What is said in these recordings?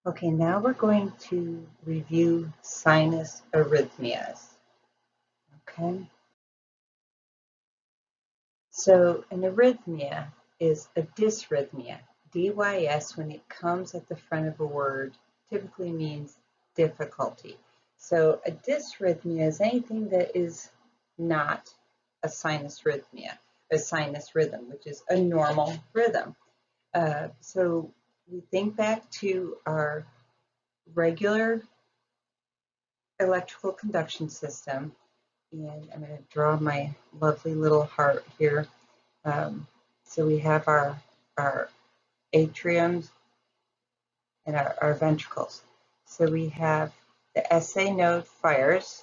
Okay, now we're going to review sinus arrhythmias. Okay, so an arrhythmia is a dysrhythmia. DYS, when it comes at the front of a word, typically means difficulty. So a dysrhythmia is anything that is not a sinus rhythmia, a sinus rhythm, which is a normal rhythm. So we think back to our regular electrical conduction system, and I'm going to draw my lovely little heart here. So we have our atriums and our ventricles. So we have the SA node fires,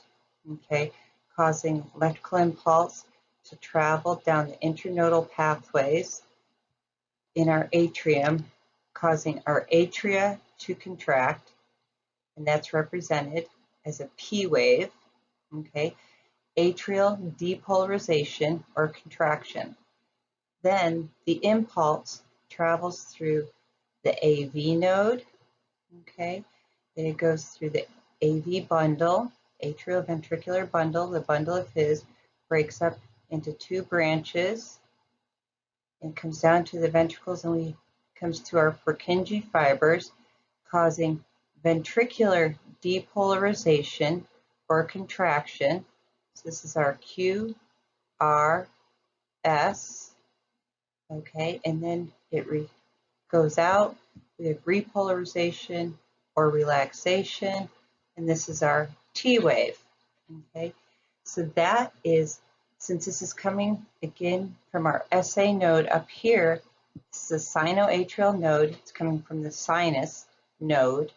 okay, causing electrical impulse to travel down the internodal pathways in our atrium, causing our atria to contract, and that's represented as a P wave, okay, atrial depolarization or contraction. Then the impulse travels through the AV node, okay, then it goes through the AV bundle, atrioventricular bundle. The bundle of his breaks up into two branches and comes down to the ventricles, and we comes to our Purkinje fibers, causing ventricular depolarization or contraction. So this is our Q, R, S, okay, and then it goes out. We have repolarization or relaxation, and this is our T wave, okay. So that is, since this is coming again from our SA node up here, this is a sinoatrial node. It's coming from the sinus node,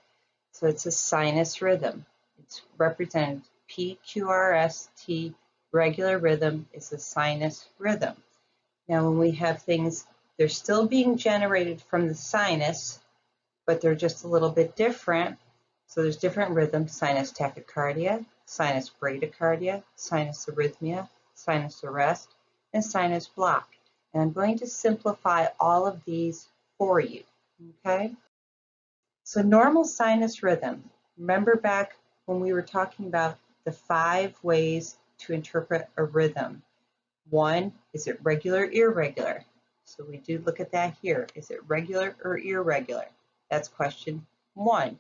so it's a sinus rhythm. It's represented PQRST, regular rhythm is a sinus rhythm. Now when we have things, they're still being generated from the sinus, but they're just a little bit different. So there's different rhythms: sinus tachycardia, sinus bradycardia, sinus arrhythmia, sinus arrest, and sinus block. And I'm going to simplify all of these for you, okay? So normal sinus rhythm. Remember back when we were talking about the 5 ways to interpret a rhythm. 1, is it regular, irregular? So we do look at that here. Is it regular or irregular? That's question 1.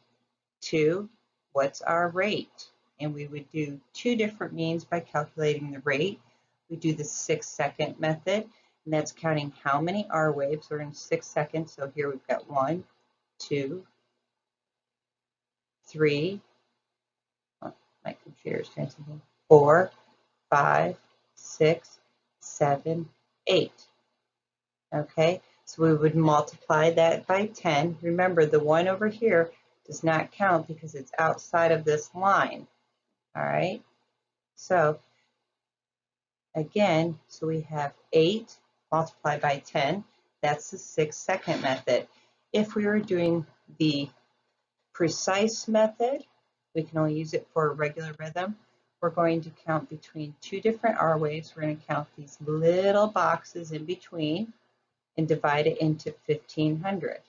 2, what's our rate? And we would do 2 different means by calculating the rate. We do the 6-second method, and that's counting how many R waves are in 6 seconds. So here we've got 1, 2, 3, my computer's doing something, 4, 5, 6, 7, 8. Okay, so we would multiply that by 10. Remember, the 1 over here does not count because it's outside of this line. All right, so again, so we have 8 multiplied by 10. That's the 6-second method. If we were doing the precise method, we can only use it for a regular rhythm. We're going to count between 2 different R waves. We're going to count these little boxes in between and divide it into 1500.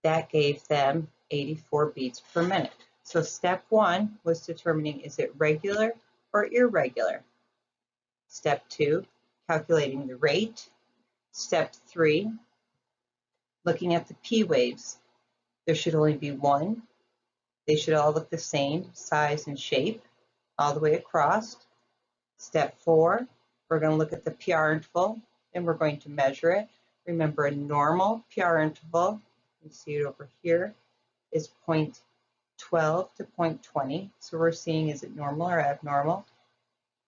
That gave them 84 beats per minute. So step 1 was determining, is it regular or irregular? Step 2, calculating the rate. Step 3, looking at the P waves. There should only be 1. They should all look the same size and shape all the way across. Step 4, we're going to look at the PR interval and we're going to measure it. Remember, a normal PR interval, you see it over here, is 0.12 to 0.20. So we're seeing, is it normal or abnormal?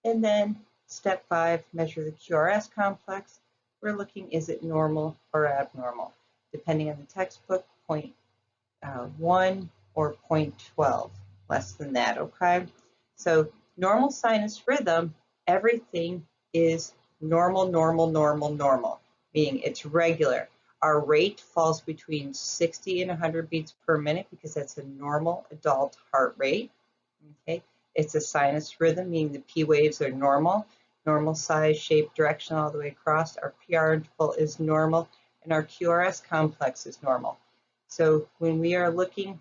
And then step 5, measure the QRS complex. We're looking, is it normal or abnormal? Depending on the textbook, 0.1 or 0.12, less than that, okay? So normal sinus rhythm, everything is normal, normal, normal, normal, meaning it's regular. Our rate falls between 60 and 100 beats per minute because that's a normal adult heart rate, okay? It's a sinus rhythm, meaning the P waves are normal size, shape, direction all the way across. Our PR interval is normal, and our QRS complex is normal. So when we are looking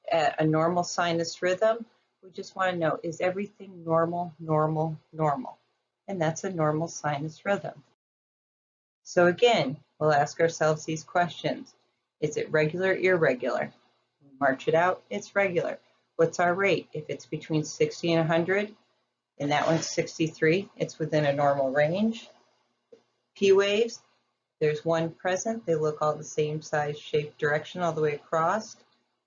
at a normal sinus rhythm, we just want to know, is everything normal, normal, normal? And that's a normal sinus rhythm. So again, we'll ask ourselves these questions. Is it regular, irregular? We march it out, it's regular. What's our rate? If it's between 60 and 100, and that one's 63, it's within a normal range. P waves, there's one present. They look all the same size, shape, direction all the way across.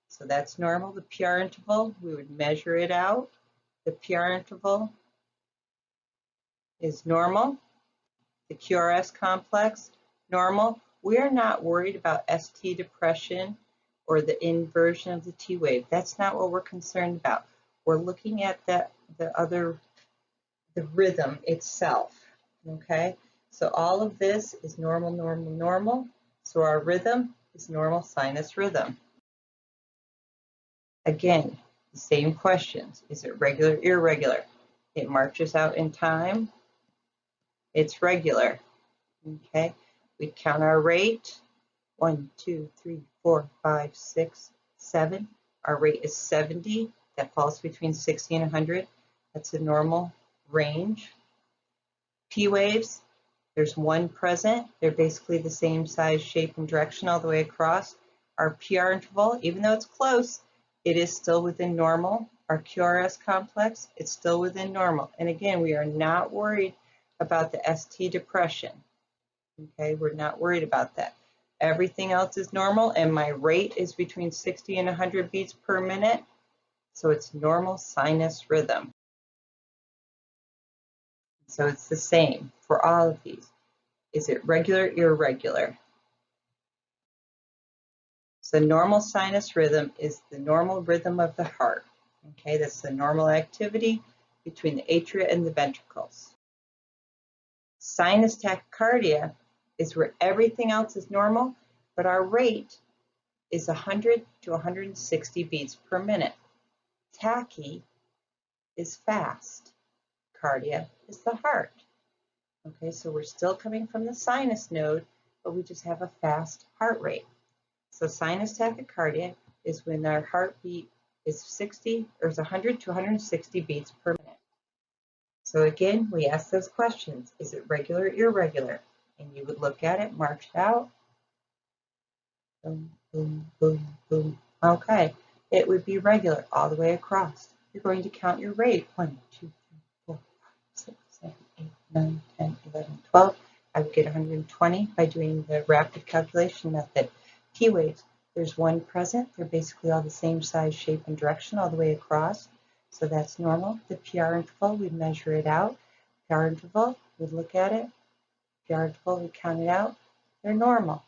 So that's normal. The PR interval, we would measure it out. The PR interval is normal. The QRS complex, normal. We're not worried about ST depression or the inversion of the T wave. That's not what we're concerned about. We're looking at the rhythm itself, okay? So all of this is normal, normal, normal. So our rhythm is normal sinus rhythm. Again, the same questions. Is it regular, irregular? It marches out in time. It's regular, okay? We count our rate. 1, 2, 3, 4, 5, 6, 7. Our rate is 70. That falls between 60 and 100. That's a normal range. P waves, there's one present. They're basically the same size, shape, and direction all the way across. Our PR interval, even though it's close, it is still within normal. Our QRS complex, it's still within normal. And again, we are not worried about the ST depression. Okay, we're not worried about that. Everything else is normal, and my rate is between 60 and 100 beats per minute. So it's normal sinus rhythm. So it's the same for all of these. Is it regular, irregular? So normal sinus rhythm is the normal rhythm of the heart. Okay, that's the normal activity between the atria and the ventricles. Sinus tachycardia is where everything else is normal, but our rate is 100 to 160 beats per minute. Tachy is fast. Cardia is the heart. Okay, so we're still coming from the sinus node, but we just have a fast heart rate. So sinus tachycardia is when our heartbeat is 60 or is 100 to 160 beats per minute. So again, we ask those questions. Is it regular, irregular? And you would look at it, march it out. Boom, boom, boom, boom. Okay, it would be regular all the way across. You're going to count your rate. 1, 2, 3, 4, 5, 6, 7, 8, 9, 10, 11, 12. I would get 120 by doing the rapid calculation method. P waves, there's one present. They're basically all the same size, shape, and direction all the way across. So that's normal. The PR interval, we measure it out. PR interval, we look at it. PR interval, we count it out. They're normal.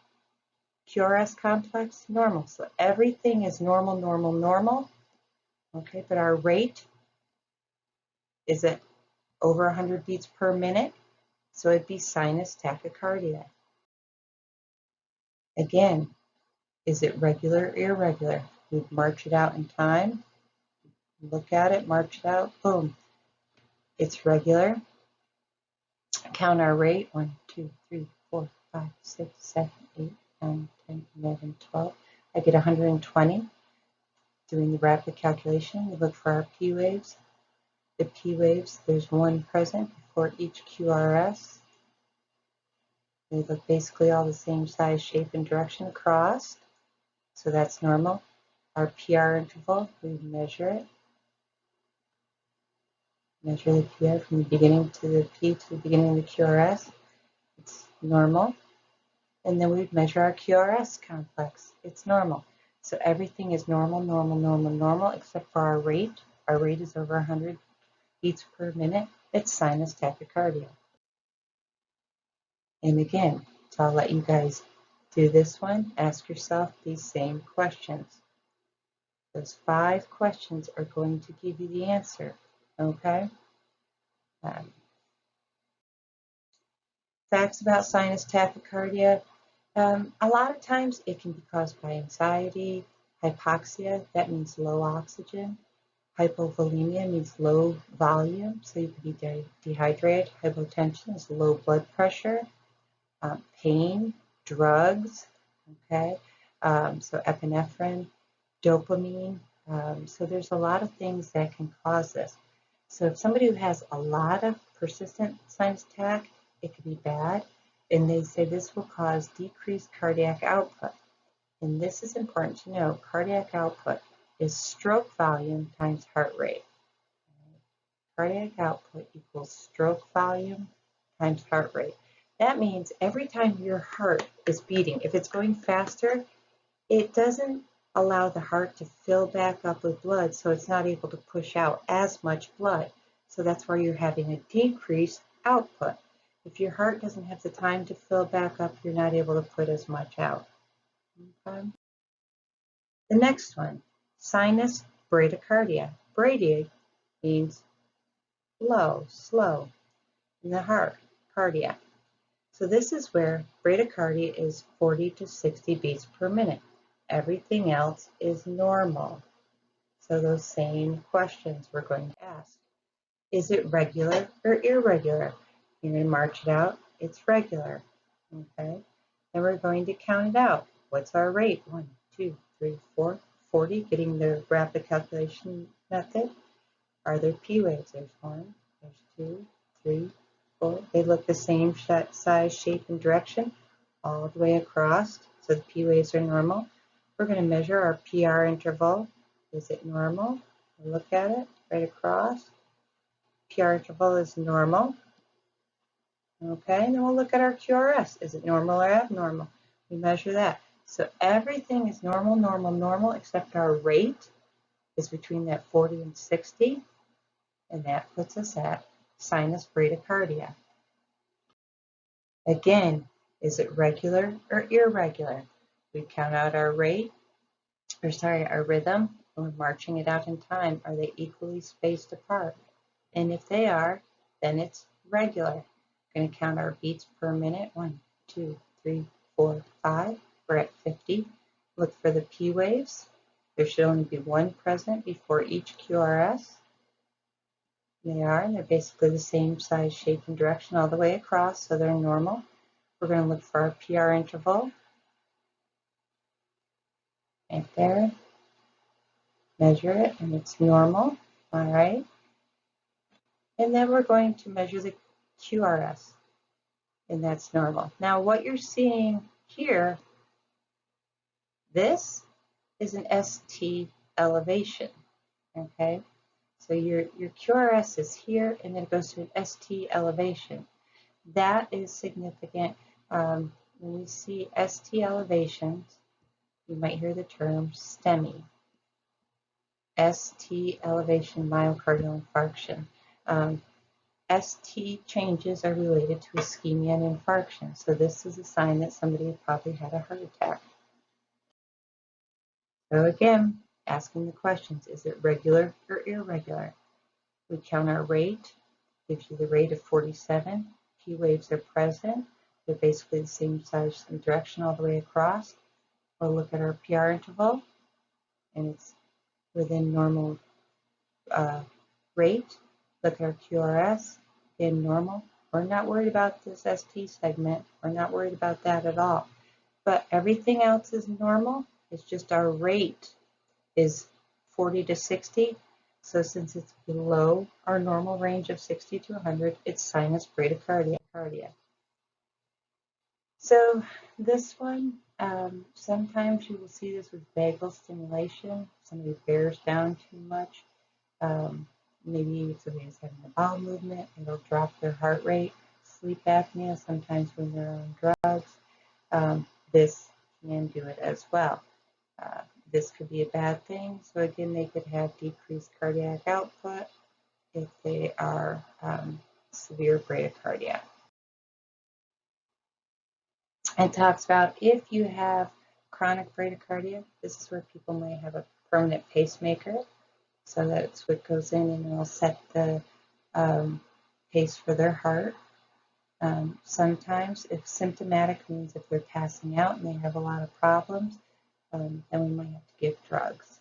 QRS complex, normal. So everything is normal, normal, normal. Okay, but our rate is at over 100 beats per minute. So it'd be sinus tachycardia. Again, is it regular, irregular? We'd march it out in time. Look at it, march it out, boom. It's regular. Count our rate. 1, 2, 3, 4, 5, 6, 7, 8, 9, 10, 11, 12. I get 120. Doing the rapid calculation, we look for our P waves. The P waves, there's one present before each QRS. They look basically all the same size, shape, and direction across. So that's normal. Our PR interval, we measure it. Measure the PR from the beginning to the P to the beginning of the QRS. It's normal. And then we measure our QRS complex. It's normal. So everything is normal, normal, normal, normal, except for our rate. Our rate is over 100 beats per minute. It's sinus tachycardia. And again, so I'll let you guys do this one. Ask yourself these same questions. Those 5 questions are going to give you the answer, okay? Facts about sinus tachycardia. A lot of times it can be caused by anxiety, hypoxia, that means low oxygen. Hypovolemia means low volume, so you could be dehydrated. Hypotension is low blood pressure. Pain, drugs, okay? so epinephrine, dopamine. So there's a lot of things that can cause this. So if somebody who has a lot of persistent sinus attack, it could be bad. And they say this will cause decreased cardiac output. And this is important to know. Cardiac output is stroke volume times heart rate. Cardiac output equals stroke volume times heart rate. That means every time your heart is beating, if it's going faster, it doesn't allow the heart to fill back up with blood, so it's not able to push out as much blood. So that's why you're having a decreased output. If your heart doesn't have the time to fill back up, you're not able to put as much out. Okay. The next one, sinus bradycardia. Brady means low, slow in the heart, cardiac. So this is where bradycardia is 40 to 60 beats per minute. Everything else is normal. So those same questions we're going to ask. Is it regular or irregular? You're going to march it out. It's regular. Okay. Then we're going to count it out. What's our rate? 1, 2, 3, 4, 40. Getting the rapid calculation method. Are there P waves? There's 1, there's 2, 3, 4. They look the same size, shape, and direction all the way across. So the P waves are normal. We're going to measure our PR interval. Is it normal? Look at it right across. PR interval is normal. Okay, and then we'll look at our QRS. Is it normal or abnormal? We measure that. So everything is normal, normal, normal, except our rate is between that 40 and 60, and that puts us at sinus bradycardia. Again, is it regular or irregular? We count out our rate, our rhythm, and we're marching it out in time. Are they equally spaced apart? And if they are, then it's regular. We're going to count our beats per minute. 1, 2, 3, 4, 5. We're at 50. Look for the P waves. There should only be one present before each QRS. They are, and they're basically the same size, shape, and direction all the way across, so they're normal. We're going to look for our PR interval. Right there. Measure it, and it's normal. All right. And then we're going to measure the QRS, and that's normal. Now, what you're seeing here, this is an ST elevation, okay? So your QRS is here, and then it goes to an ST elevation. That is significant. When you see ST elevations, you might hear the term STEMI, ST elevation myocardial infarction. ST changes are related to ischemia and infarction. So this is a sign that somebody probably had a heart attack. So again, asking the questions, is it regular or irregular? We count our rate, gives you the rate of 47. P waves are present. They're basically the same size and direction all the way across. We'll look at our PR interval, and it's within normal rate. Look at our QRS, again normal. We're not worried about this ST segment. We're not worried about that at all. But everything else is normal. It's just our rate is 40 to 60. So since it's below our normal range of 60 to 100, it's sinus bradycardia. So this one, sometimes you will see this with vagal stimulation. Somebody bears down too much. Maybe if somebody's having a bowel movement, it'll drop their heart rate. Sleep apnea, sometimes when they're on drugs, this can do it as well. This could be a bad thing. So again, they could have decreased cardiac output if they are severe bradycardia. It talks about if you have chronic bradycardia, this is where people may have a permanent pacemaker. So that's what goes in and it'll set the pace for their heart. Sometimes if symptomatic means if they're passing out and they have a lot of problems, then we might have to give drugs.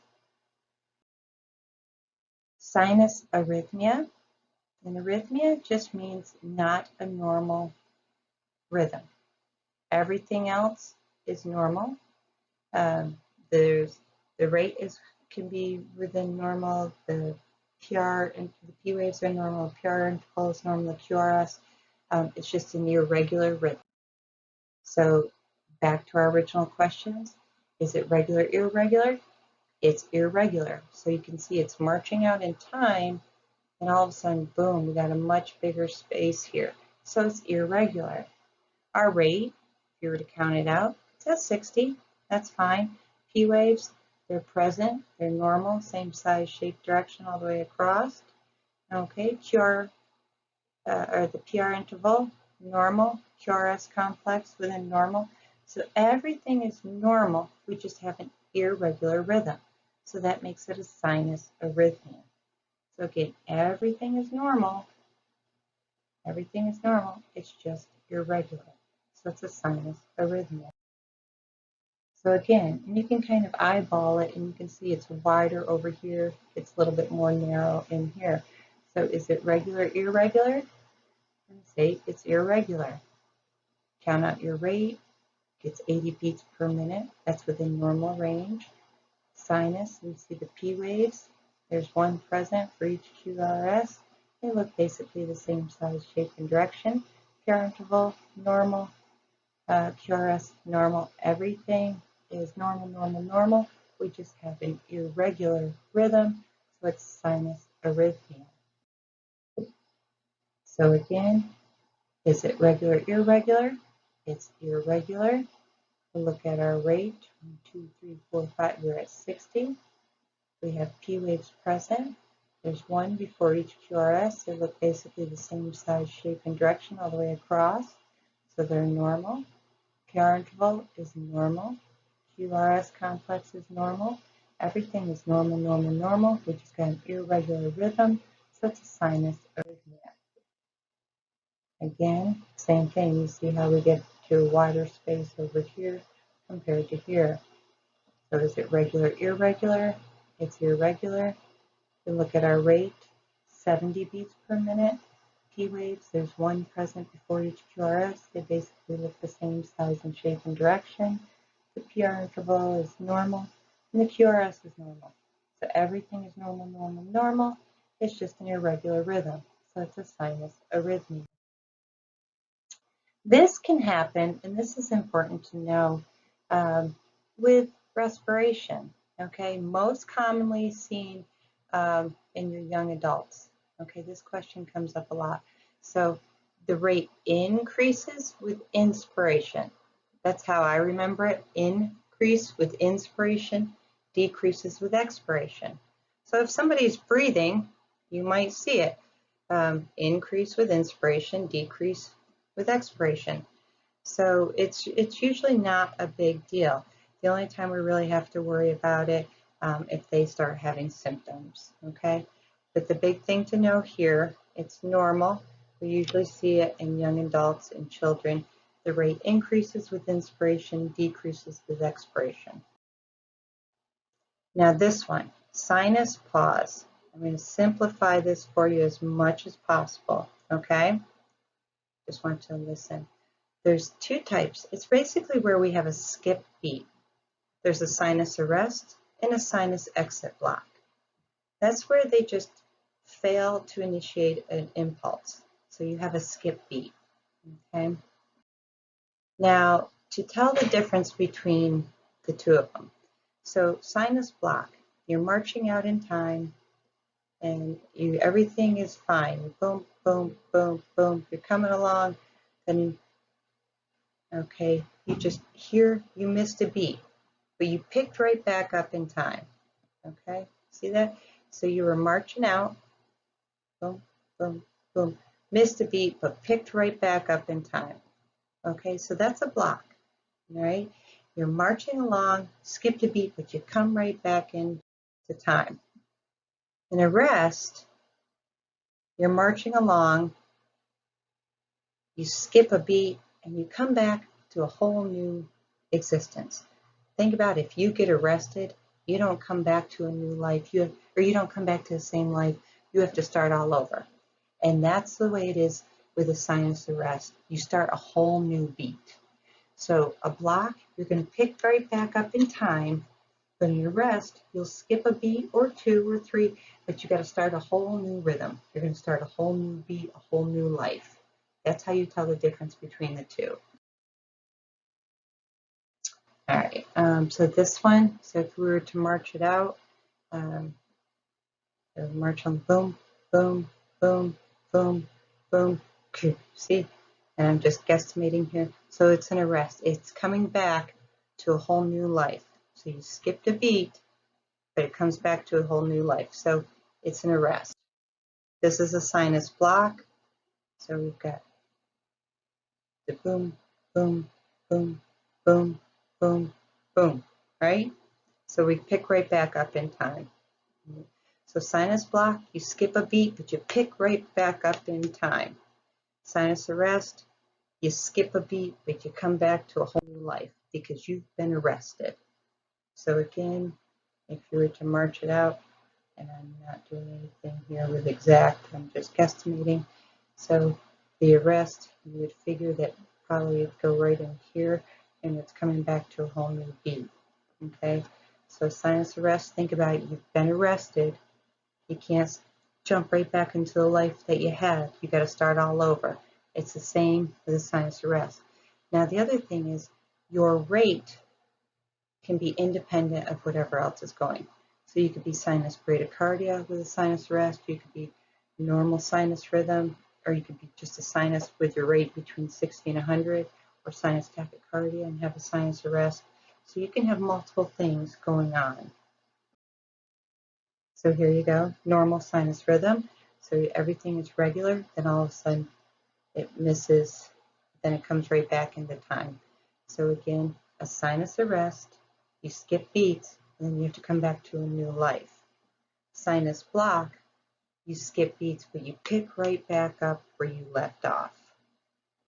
Sinus arrhythmia. An arrhythmia just means not a normal rhythm. Everything else is normal. There's the rate can be within normal. The PR and the P waves are normal. PR interval is normal. The QRS, it's just an irregular rhythm. So back to our original questions: is it regular, irregular? It's irregular. So you can see it's marching out in time, and all of a sudden, boom, we got a much bigger space here. So it's irregular. Our rate, if you were to count it out, it's at 60. That's fine. P waves, they're present, they're normal, same size, shape, direction all the way across. Okay, or the PR interval, normal, QRS complex within normal. So everything is normal, we just have an irregular rhythm. So that makes it a sinus arrhythmia. So again, everything is normal, it's just irregular. So it's a sinus arrhythmia. So again, and you can kind of eyeball it and you can see it's wider over here, it's a little bit more narrow in here. So is it regular, irregular? And say it's irregular. Count out your rate, gets 80 beats per minute, that's within normal range. Sinus, we see the P waves, there's one present for each QRS. They look basically the same size, shape, and direction. PR interval, normal. QRS, normal. Everything is normal, normal, normal. We just have an irregular rhythm, so it's sinus arrhythmia. So again, is it regular, irregular? It's irregular. We look at our rate, 1, 2, 3, 4, 5, we're at 60. We have P waves present. There's one before each QRS. They look basically the same size, shape, and direction all the way across. So they're normal. PR interval is normal. QRS complex is normal. Everything is normal, normal, normal. We just got an irregular rhythm. So it's a sinus arrhythmia. Again, same thing. You see how we get to a wider space over here compared to here. So is it regular, irregular? It's irregular. We look at our rate, 70 beats per minute. P waves, there's one present before each QRS. They basically look the same size and shape and direction. The PR interval is normal, and the QRS is normal. So everything is normal, normal, normal. It's just an irregular rhythm. So it's a sinus arrhythmia. This can happen, and this is important to know, with respiration. Okay, most commonly seen in your young adults. Okay, this question comes up a lot. So the rate increases with inspiration. That's how I remember it. Increase with inspiration, decreases with expiration. So if somebody's breathing, you might see it. Increase with inspiration, decrease with expiration. So it's usually not a big deal. The only time we really have to worry about it if they start having symptoms, okay? But the big thing to know here, it's normal. We usually see it in young adults and children. The rate increases with inspiration, decreases with expiration. Now this one, sinus pause. I'm going to simplify this for you as much as possible, okay? Just want to listen. There's two types. It's basically where we have a skip beat. There's a sinus arrest and a sinus exit block. That's where they just fail to initiate an impulse. So you have a skip beat, okay? Now, to tell the difference between the two of them. So sinus block, you're marching out in time and everything is fine. Boom, boom, boom, boom. You're coming along, then okay, you just hear you missed a beat, but you picked right back up in time. Okay, see that? So you were marching out, boom, boom, boom, missed a beat, but picked right back up in time. Okay, so that's a block. All right, you're marching along, skipped a beat, but you come right back into time. In a rest, you're marching along, you skip a beat, and you come back to a whole new existence. Think about if you get arrested, you don't come back to a new life, you don't come back to the same life, you have to start all over. And that's the way it is with a sinus arrest. You start a whole new beat. So a block, you're going to pick right back up in time. But in your rest, you'll skip a beat or two or three, but you got to start a whole new rhythm. You're going to start a whole new beat, a whole new life. That's how you tell the difference between the two. All right, so this one, so if we were to march it out, so march on boom, boom, boom, boom, boom, see? And I'm just guesstimating here. So it's an arrest. It's coming back to a whole new life. So you skipped a beat, but it comes back to a whole new life. So it's an arrest. This is a sinus block. So we've got the boom, boom, boom, boom, boom, boom, right? So we pick right back up in time. So sinus block, you skip a beat, but you pick right back up in time. Sinus arrest, you skip a beat, but you come back to a whole new life because you've been arrested. So again, if you were to march it out, and I'm not doing anything here with exact, I'm just guesstimating. So the arrest, you would figure that probably it'd go right in here, and it's coming back to a whole new beat. Okay, so sinus arrest, think about it, you've been arrested. You can't jump right back into the life that you had. You got to start all over. It's the same with a sinus arrest. Now the other thing is your rate can be independent of whatever else is going. So you could be sinus bradycardia with a sinus arrest, you could be normal sinus rhythm, or you could be just a sinus with your rate between 60 and 100, or sinus tachycardia and have a sinus arrest. So you can have multiple things going on. So here you go, normal sinus rhythm. So everything is regular, then all of a sudden it misses, then it comes right back into time. So again, a sinus arrest, you skip beats, and then you have to come back to a new life. Sinus block, you skip beats, but you pick right back up where you left off.